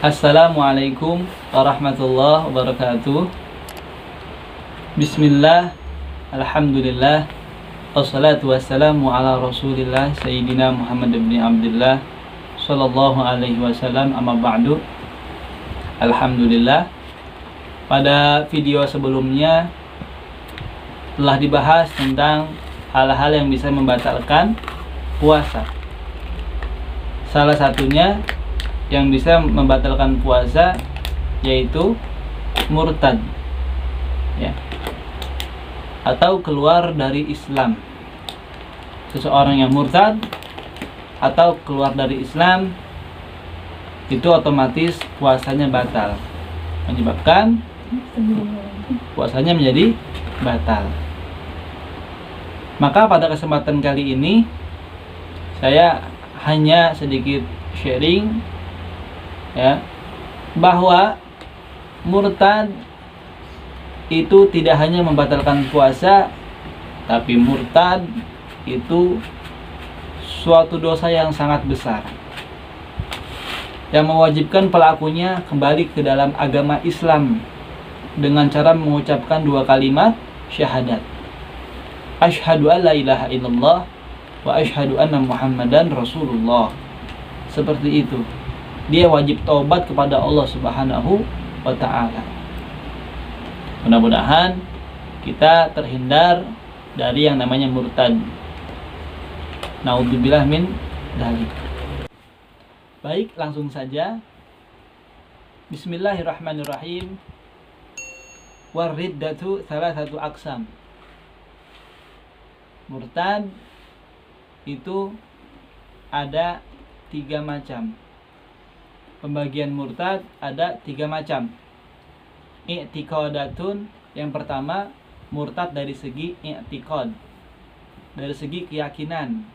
Assalamualaikum warahmatullahi wabarakatuh. Bismillah, alhamdulillah, wassalatu wassalamu ala rasulillah Sayyidina Muhammad bin Abdullah sallallahu alaihi wasallam, amma ba'du. Alhamdulillah, pada video sebelumnya telah dibahas tentang hal-hal yang bisa membatalkan puasa. Salah satunya yang bisa membatalkan puasa yaitu murtad, ya, atau keluar dari Islam. Seseorang yang murtad atau keluar dari Islam itu otomatis puasanya batal, menyebabkan puasanya menjadi batal. Maka pada kesempatan kali ini saya hanya sedikit sharing, ya, bahwa murtad itu tidak hanya membatalkan puasa, tapi murtad itu suatu dosa yang sangat besar yang mewajibkan pelakunya kembali ke dalam agama Islam dengan cara mengucapkan dua kalimat syahadat, asyhadu an la ilaha illallah wa asyhadu anna muhammadan rasulullah. Seperti itu, dia wajib taubat kepada Allah Subhanahu wa ta'ala. Mudah-mudahan kita terhindar dari yang namanya murtad. Naudzubillah min dzalik. Baik, langsung saja. Bismillahirrahmanirrahim. War-riddatu thalathatu aqsam. Murtad itu ada 3 macam. Pembagian murtad ada 3 macam. I'tiqadatun, yang pertama murtad dari segi i'tiqad, dari segi keyakinan.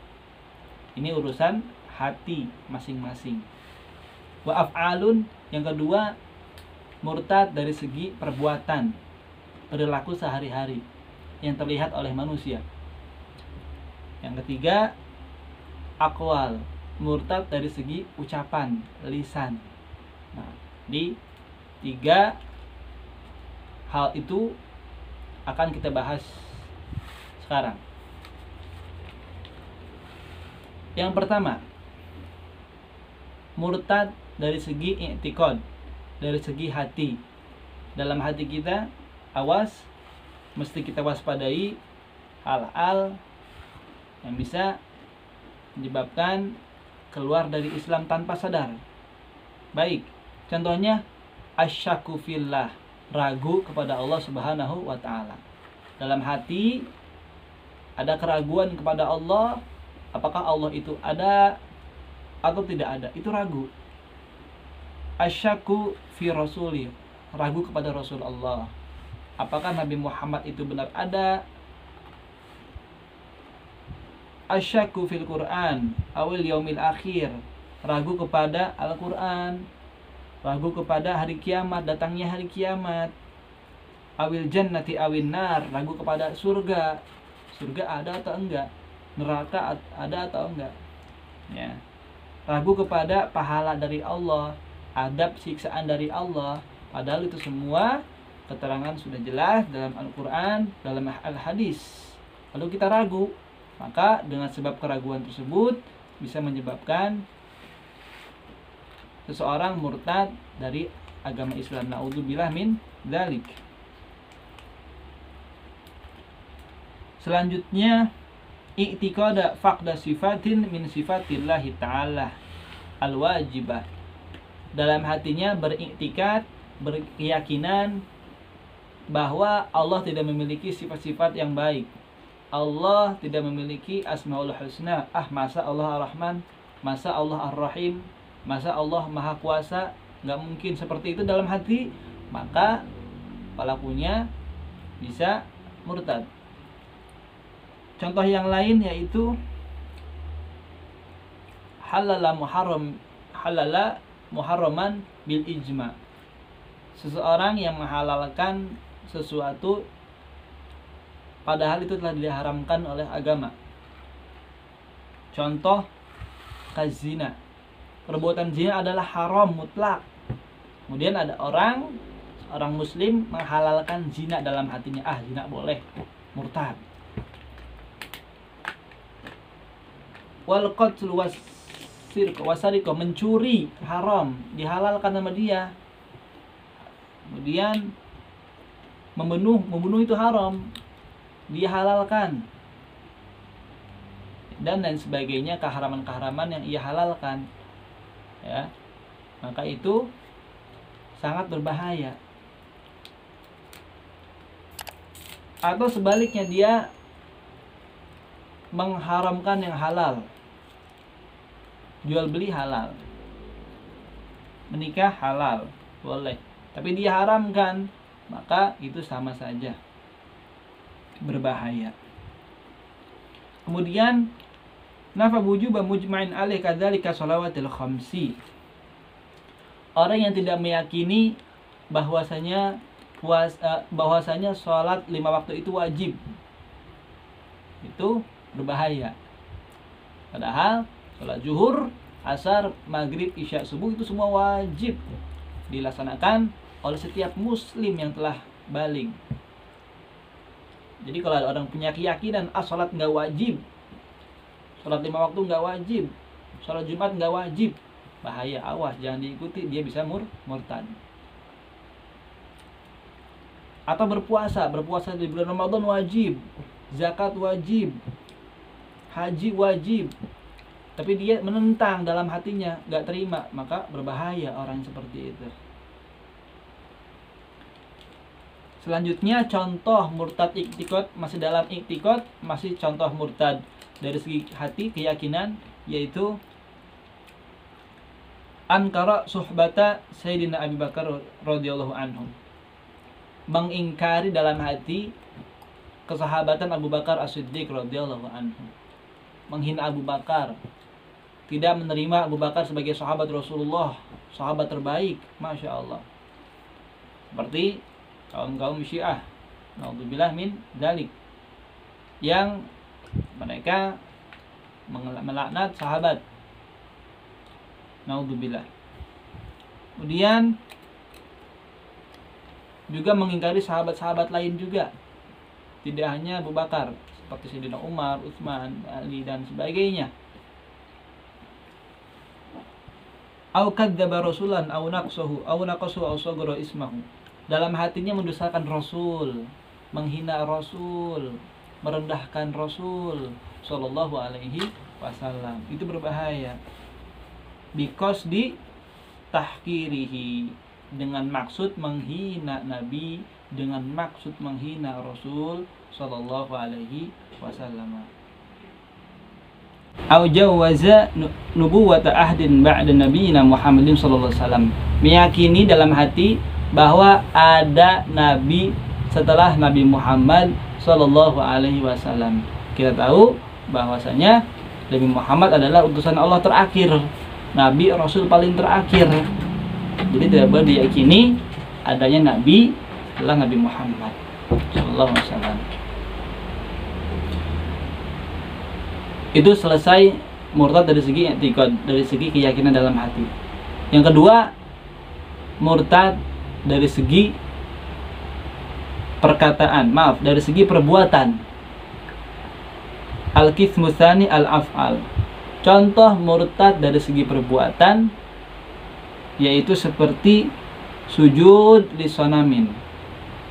Ini urusan hati masing-masing. Wa af'alun, yang kedua murtad dari segi perbuatan, perilaku sehari-hari yang terlihat oleh manusia. Yang ketiga aqwal, murtad dari segi ucapan, lisan. Nah, di 3 hal itu akan kita bahas sekarang. Yang pertama, murtad dari segi i'tiqad, dari segi hati. Dalam hati kita, awas, mesti kita waspadai hal-hal yang bisa menyebabkan keluar dari Islam tanpa sadar. Baik, contohnya asyakku fillah, ragu kepada Allah Subhanahu wa ta'ala. Dalam hati ada keraguan kepada Allah, apakah Allah itu ada atau tidak ada, itu ragu. Asyakku fi rasuli, ragu kepada Rasul Allah, apakah Nabi Muhammad itu benar ada. Asyakku fil Quran awil yaumil akhir, ragu kepada Al-Quran, ragu kepada hari kiamat, datangnya hari kiamat. Awil jannati awin nar, ragu kepada surga, surga ada atau enggak, neraka ada atau enggak, ya. Ragu kepada pahala dari Allah, adab siksaan dari Allah, padahal itu semua keterangan sudah jelas dalam Al-Quran, dalam Al-Hadis. Lalu kita ragu, maka dengan sebab keraguan tersebut bisa menyebabkan seseorang murtad dari agama Islam. Naudzubillah min dzalik. Selanjutnya, i'tiqada faqda sifatin min sifatillahi ta'ala al-wajibah. Dalam hatinya beriktikad, berkeyakinan bahwa Allah tidak memiliki sifat-sifat yang baik. Allah tidak memiliki asmaul husna. Masa Allah ar-Rahman, masa Allah ar-Rahim, masa Allah Maha Kuasa? Nggak mungkin seperti itu dalam hati. Maka pelakunya bisa murtad. Contoh yang lain yaitu halala muharraman bil ijma. Seseorang yang menghalalkan sesuatu padahal itu telah diharamkan oleh agama. Contoh kazina. Perbuatan zina adalah haram mutlak. Kemudian ada orang muslim menghalalkan zina dalam hatinya, zina boleh, murtad. Wal qatl wasariqah, mencuri haram, dihalalkan sama dia. Kemudian membunuh itu haram, dihalalkan. Dan lain sebagainya, keharaman-keharaman yang ia halalkan, ya, maka itu sangat berbahaya. Atau sebaliknya, dia mengharamkan yang halal, jual beli halal, menikah halal, boleh, tapi dia haramkan, maka itu sama saja berbahaya. Kemudian nafa wujuba mujma'in alaih kadzalika shalawatil khamsi. Orang yang tidak meyakini bahwasanya sholat 5 waktu itu wajib, itu berbahaya. Padahal sholat zuhur, asar, maghrib, isya, subuh itu semua wajib dilaksanakan oleh setiap muslim yang telah baligh. Jadi kalau ada orang punya keyakinan sholat nggak wajib, sholat 5 waktu nggak wajib, sholat Jumat nggak wajib, bahaya, awas, jangan diikuti, dia bisa murtad. Atau berpuasa di bulan Ramadan wajib, zakat wajib, haji wajib, tapi dia menentang dalam hatinya, nggak terima, maka berbahaya orang seperti itu. Selanjutnya contoh murtad iktikad, masih dalam iktikad, masih contoh murtad dari segi hati, keyakinan, yaitu ankara suhbata Sayyidina Abu Bakar radhiyallahu anhu, mengingkari dalam hati kesahabatan Abu Bakar As-Siddiq radhiyallahu anhu, menghina Abu Bakar, tidak menerima Abu Bakar sebagai sahabat Rasulullah, sahabat terbaik, Masya Allah. Seperti kaum Syiah, naudzubillah min dzalik, yang mereka melaknat sahabat, naudzubillah. Kemudian juga mengingkari sahabat-sahabat lain juga, tidak hanya Abu Bakar, seperti Sayyidina Umar, Utsman, Ali dan sebagainya. Au kadzdzaba rasulan au naqsahu au saghara ismahu, dalam hatinya mendustakan Rasul, menghina Rasul, merendahkan Rasul sallallahu alaihi wasallam. Itu berbahaya. Because di tahkirihi, dengan maksud menghina Nabi, dengan maksud menghina Rasul sallallahu alaihi wasallam. Au jawaza nubuwwata ahdin ba'da nabiyina Muhammadin sallallahu alaihi wasallam, meyakini dalam hati bahwa ada nabi setelah Nabi Muhammad sallallahu alaihi wasallam. Kita tahu bahwasanya Nabi Muhammad adalah utusan Allah terakhir, nabi rasul paling terakhir. Jadi tidak boleh diyakini adanya nabi setelah Nabi Muhammad sallallahu alaihi wasallam. Itu selesai murtad dari segi i'tiqad, dari segi keyakinan dalam hati. Yang kedua, murtad dari segi perkataan, dari segi perbuatan. Al-qismu tsani al-af'al. Contoh murtad dari segi perbuatan yaitu seperti sujud li sonamin.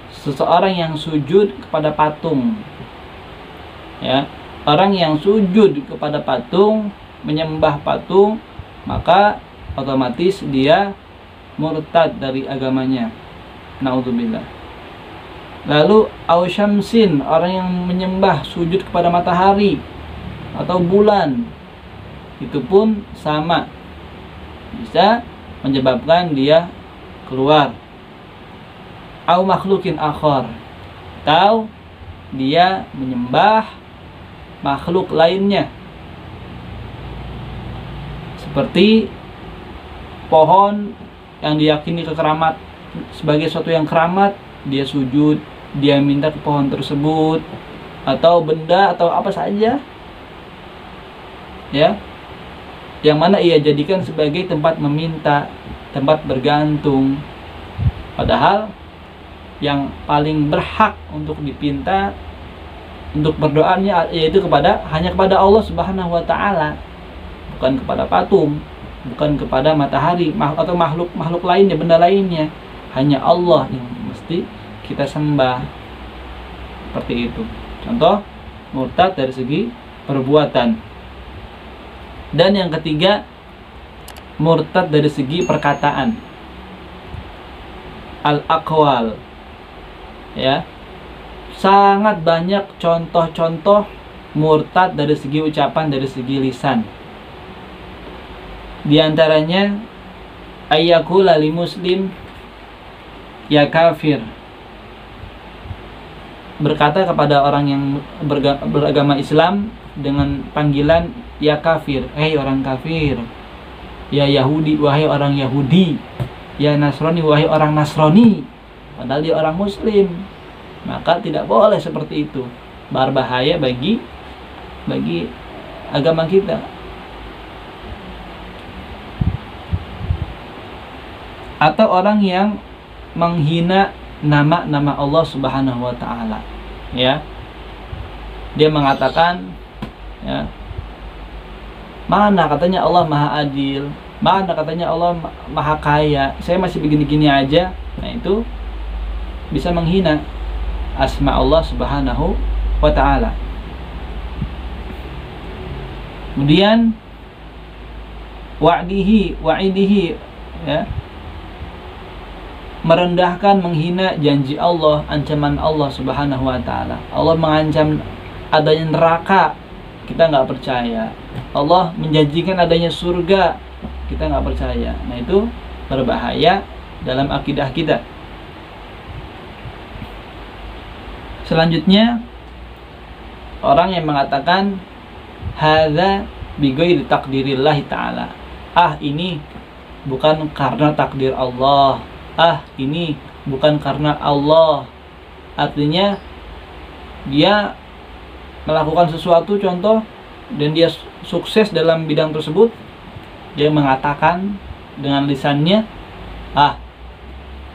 Seseorang yang sujud kepada patung. Ya, orang yang sujud kepada patung, menyembah patung, maka otomatis dia murtad dari agamanya. Naudzubillah. Lalu au syamsin, orang yang menyembah sujud kepada matahari atau bulan, itu pun sama, bisa menyebabkan dia keluar. Au makhlukin akhar, atau dia menyembah makhluk lainnya, seperti pohon yang diyakini kekeramat sebagai sesuatu yang keramat, dia sujud, dia minta ke pohon tersebut, atau benda atau apa saja, ya, yang mana ia jadikan sebagai tempat meminta, tempat bergantung. Padahal yang paling berhak untuk dipinta untuk berdoanya yaitu hanya kepada Allah Subhanahu wa taala, bukan kepada patung, bukan kepada matahari atau makhluk lainnya, benda lainnya. Hanya Allah yang mesti kita sembah. Seperti itu. Contoh murtad dari segi perbuatan. Dan yang ketiga, murtad dari segi perkataan. Al-aqwal. Ya. Sangat banyak contoh-contoh murtad dari segi ucapan, dari segi lisan. Di antaranya ayyakula li muslim ya kafir. Berkata kepada orang yang beragama Islam dengan panggilan ya kafir, hei orang kafir. Ya Yahudi, wahai orang Yahudi. Ya Nasrani, wahai orang Nasrani. Padahal dia orang Muslim. Maka tidak boleh seperti itu. Berbahaya bagi agama kita. Atau orang yang menghina nama-nama Allah Subhanahu wa taala. Ya. Dia mengatakan, ya, mana katanya Allah Maha Adil, mana katanya Allah Maha Kaya, saya masih begini-gini aja. Nah, itu bisa menghina asma Allah Subhanahu wa taala. Kemudian wa'idihi, ya, merendahkan, menghina janji Allah, ancaman Allah Subhanahu wa taala. Allah mengancam adanya neraka, kita nggak percaya. Allah menjanjikan adanya surga, kita nggak percaya. Nah, itu berbahaya dalam akidah kita. Selanjutnya, orang yang mengatakan hadza bi ghairi taqdirillah taala. Ini bukan karena takdir Allah. Ini bukan karena Allah. Artinya dia melakukan sesuatu contoh dan dia sukses dalam bidang tersebut. Dia mengatakan dengan lisannya,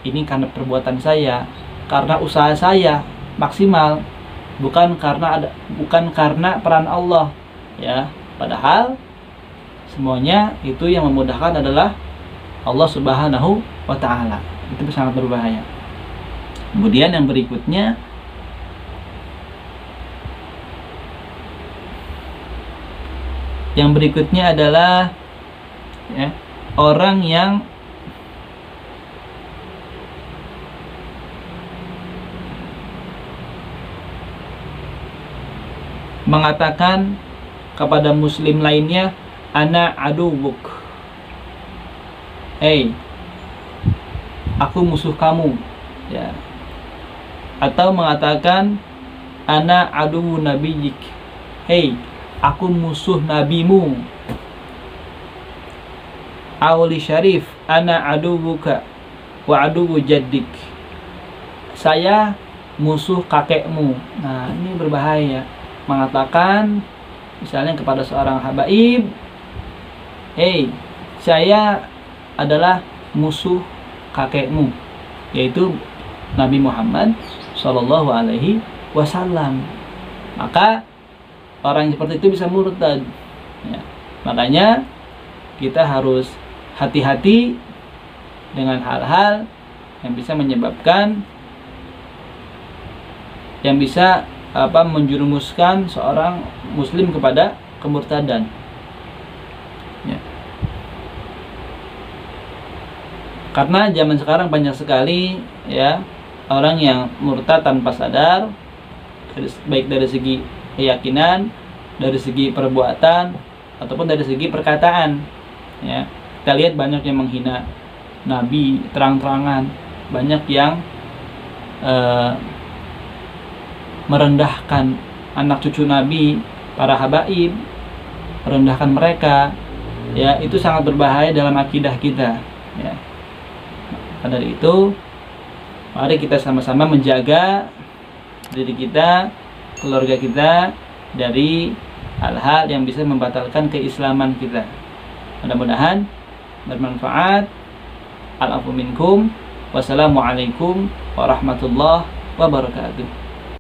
ini karena perbuatan saya, karena usaha saya maksimal, bukan karena peran Allah, ya. Padahal semuanya itu yang memudahkan adalah Allah Subhanahu wa taala. Itu sangat berbahaya. Kemudian yang berikutnya, adalah, ya, orang yang mengatakan kepada muslim lainnya, ana aduwuk, hei, aku musuh kamu, ya. Atau mengatakan ana aduwu nabiyik, hei, aku musuh nabimu. Awli syarif, ana aduwuka wa aduwu jaddik, saya musuh kakekmu. Nah, ini berbahaya. Mengatakan misalnya kepada seorang habaib, hei, saya adalah musuh kakekmu, yaitu Nabi Muhammad Sallallahu Alaihi Wasallam. Maka orang seperti itu bisa murtad, ya. Makanya kita harus hati-hati dengan hal-hal yang bisa menyebabkan, yang bisa menjerumuskan seorang muslim kepada kemurtadan, ya. Karena zaman sekarang banyak sekali, ya, orang yang murtad tanpa sadar, baik dari segi keyakinan, dari segi perbuatan, ataupun dari segi perkataan, ya. Kita lihat banyak yang menghina Nabi terang-terangan, banyak yang merendahkan anak cucu Nabi, para habaib, merendahkan mereka, ya. Itu sangat berbahaya dalam akidah kita, ya. Maka dari itu, mari kita sama-sama menjaga diri kita, keluarga kita dari hal-hal yang bisa membatalkan keislaman kita. Mudah-mudahan bermanfaat. Al-afu minkum. Wassalamualaikum warahmatullahi wabarakatuh.